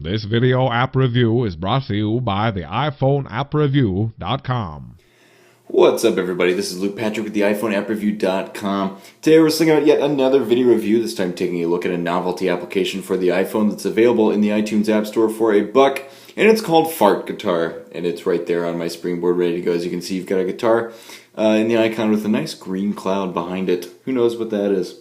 This video app review is brought to you by the iPhoneAppReview.com. What's up, everybody? This is Luke Patrick with the iPhoneAppReview.com. Today we're looking at yet another video review, this time taking a look at a novelty application for the iPhone that's available in the iTunes App Store for $1, and it's called Fart Guitar, and it's right there on my springboard ready to go. As you can see, you've got a guitar in the icon with a nice green cloud behind it. Who knows what that is?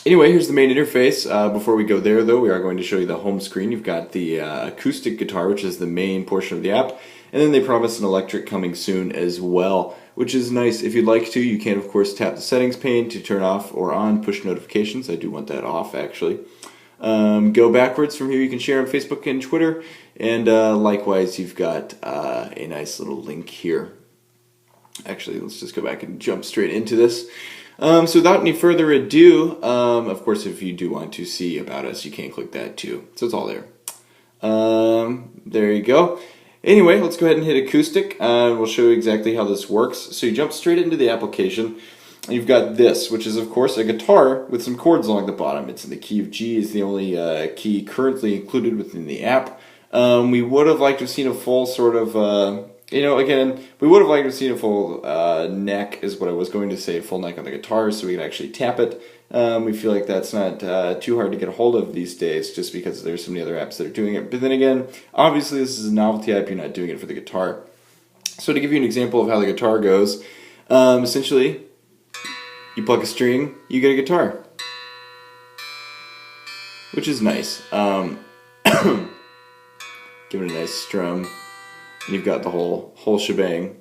Anyway, here's the main interface. Before we go there, though, we are going to show you the home screen. You've got the acoustic guitar, which is the main portion of the app, and then they promise an electric coming soon as well, which is nice. If you'd like to, you can, of course, tap the settings pane to turn off or on push notifications. I do want that off, actually. Go backwards from here. You can share on Facebook and Twitter, and likewise, you've got a nice little link here. Actually, let's just go back and jump straight into this. So without any further ado, of course, if you do want to see about us, you can click that too. So it's all there. There you go. Anyway, let's go ahead and hit acoustic. We'll show you exactly how this works. So you jump straight into the application, and you've got this, which is, of course, a guitar with some chords along the bottom. It's in the key of G, is the only key currently included within the app. We would have liked to have seen a full sort of... again, we would have liked to have seen a full neck, is what I was going to say, full neck on the guitar, so we can actually tap it. We feel like that's not too hard to get a hold of these days, just because there's so many other apps that are doing it. But then again, obviously this is a novelty app, you're not doing it for the guitar. So to give you an example of how the guitar goes, essentially, you pluck a string, you get a guitar. Which is nice. Give it a nice strum. And you've got the whole shebang.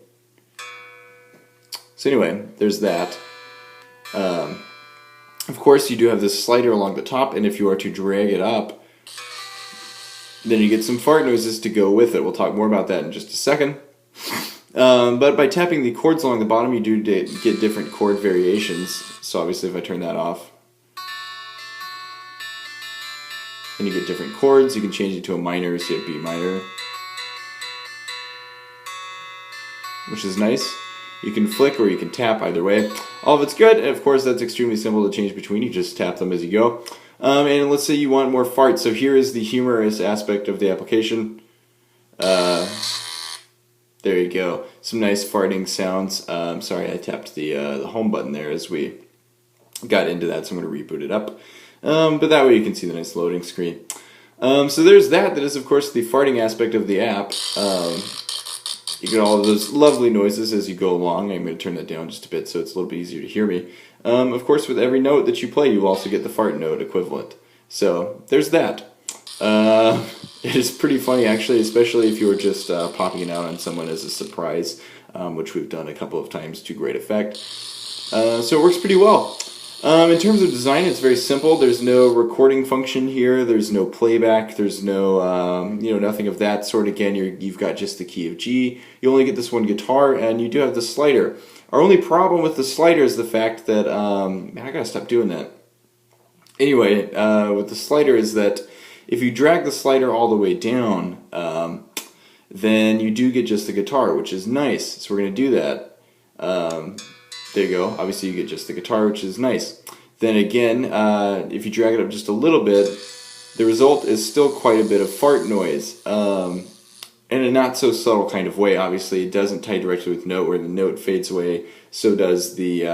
So anyway, there's that. Of course, you do have this slider along the top, and if you are to drag it up, then you get some fart noises to go with it. We'll talk more about that in just a second. But by tapping the chords along the bottom, you do get different chord variations. So obviously, if I turn that off, then you get different chords. You can change it to a minor, so you hit B minor, which is nice. You can flick or you can tap, either way. All of it's good, and of course that's extremely simple to change between. You just tap them as you go. And let's say you want more farts. So here is the humorous aspect of the application. There you go. Some nice farting sounds. Sorry, I tapped the home button there as we got into that, so I'm going to reboot it up. But that way you can see the nice loading screen. So there's that. That is, of course, the farting aspect of the app. You get all of those lovely noises as you go along. I'm going to turn that down just a bit so it's a little bit easier to hear me. Of course, with every note that you play, you also get the fart note equivalent. So there's that. It is pretty funny, actually, especially if you were just popping it out on someone as a surprise, which we've done a couple of times to great effect. So it works pretty well. In terms of design, it's very simple. There's no recording function here. There's no playback. There's no, nothing of that sort. Again, you've got just the key of G. You only get this one guitar, and you do have the slider. Our only problem with the slider is the fact that, man, I gotta stop doing that. Anyway, with the slider is that if you drag the slider all the way down, then you do get just the guitar, which is nice. So we're gonna do that. There you go. Obviously you get just the guitar, which is nice. Then again, if you drag it up just a little bit, the result is still quite a bit of fart noise. In a not so subtle kind of way. Obviously it doesn't tie directly with note, where the note fades away, so does the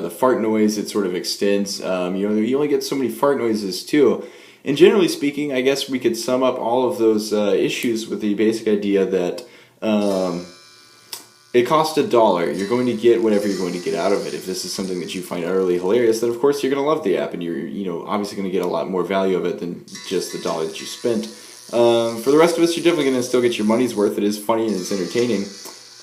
fart noise. It sort of extends. You only get so many fart noises too. And generally speaking, I guess we could sum up all of those issues with the basic idea that it costs $1. You're going to get whatever you're going to get out of it. If this is something that you find utterly hilarious, then of course you're going to love the app, and you're obviously going to get a lot more value of it than just the $1 that you spent. For the rest of us, you're definitely going to still get your money's worth. It is funny and it's entertaining.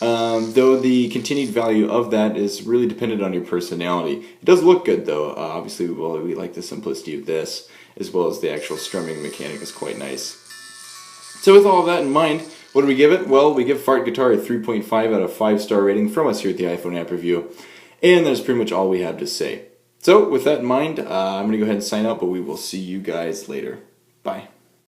Though the continued value of that is really dependent on your personality. It does look good, though. Obviously, we like the simplicity of this, as well as the actual strumming mechanic is quite nice. So with all of that in mind, what do we give it? Well, we give Fart Guitar a 3.5 out of 5-star rating from us here at the iPhone App Review. And that's pretty much all we have to say. So with that in mind, I'm going to go ahead and sign out, but we will see you guys later. Bye.